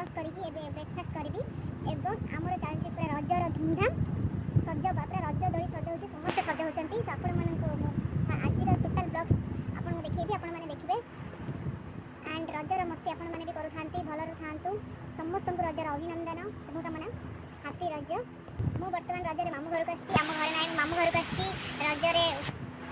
brush करके breakfast करी एवं आमर चलती पूरा रजर धूमधाम सज पूरा रज दोली सज हो समस्त सज होती तो आपण आज टोटाल ब्लग्स आपको देखिए आपण मैंने देखिए एंड रजर मस्ती आपण मैंने भी करूँ भलर था समस्त को रजर अभिनंदन शुभकामना हापी रज मु बर्तमान रजरे मामू घर को आम घर ना मामू घर को रजरे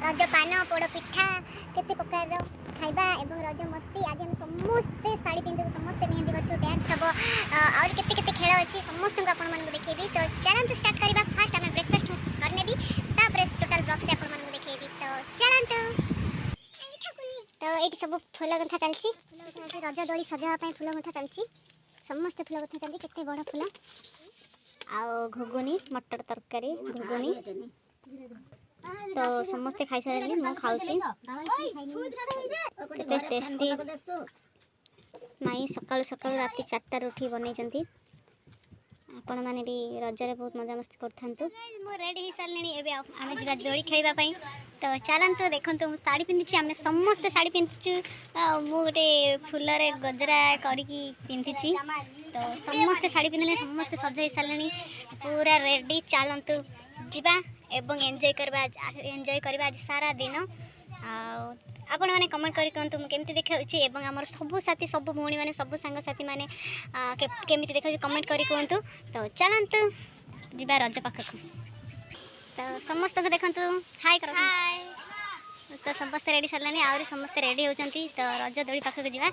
रज पान पोड़ पिठा केते प्रकार खाइबा एवं रज मस्ती आज हम समस्ते साड़ी पिंधु समस्ते मेहंदी कर डांस सब और केते केते खेल अच्छी समस्त को आपण मानक देखिए तो चलते स्टार्ट करवा फास्ट आम ब्रेकफास्ट करने भी तापर टोटाल ब्लॉग से आपण मानक देखिए तो चलते तो ये सब फूल गंथा चलती रज दोली सजावाई फूल गंथा चलती समस्ते फूल गंथा चलती केते बड़ फूल आउ घुगुनी मटर तरकारी घुगुनी तो समस्ते खाई सारे मु खाऊची टेस्टी माई सकाळु सकाळु राति 4 उठी बनई आपण माने भी रजरे बहुत मजा मस्ती करथांतु मो रेडी ही सारलेनी एबे आमे जिबा दोली खेलबा पई तो चलंतु देखंतु मु साड़ी पिंधिची आमे समस्त साड़ी पिंधिचु मु गोटे फुलरे गजरा करिकी पिंधिची तो समस्त साड़ी पिंधले समस्त सजई सारलेनी पूरा रेडी चलंतु जिबा एवं एंजॉय करबा आज सारा दिन आपण मैंने कमेंट करी कहतु मुझे केमती देखा एवं आमर सब साथी सब भौणी मैंने सब सांग साथी मैंने केमती देखा कमेंट करी कहतु तो चलतु जीवा रज पाखक तो समस्त को देखु हाय कर हाय तो समस्त रेडी सरलानी आहरी समस्त रेडी होती तो रज दोली पाखक जीवा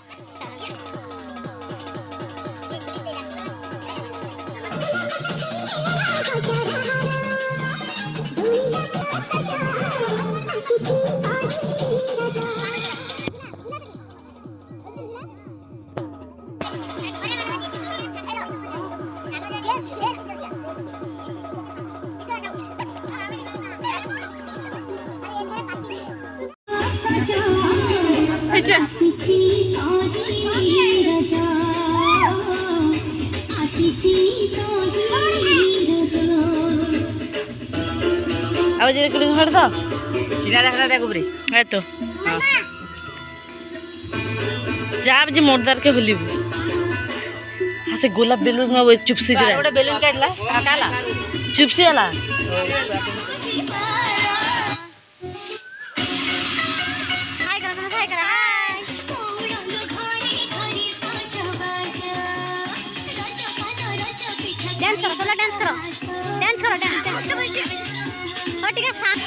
अब जे कुलिंग हट दो चिना देखला दे गुबरे है तो हां जाब जे मोरदार के होलिबू हासे गोलाप बेलून में वो चुपसी जरा ओडे बेलून काटला काला चुपसी आला हाय कर हाय डांस करो सोलो डांस करो डांस और ठीक है शांत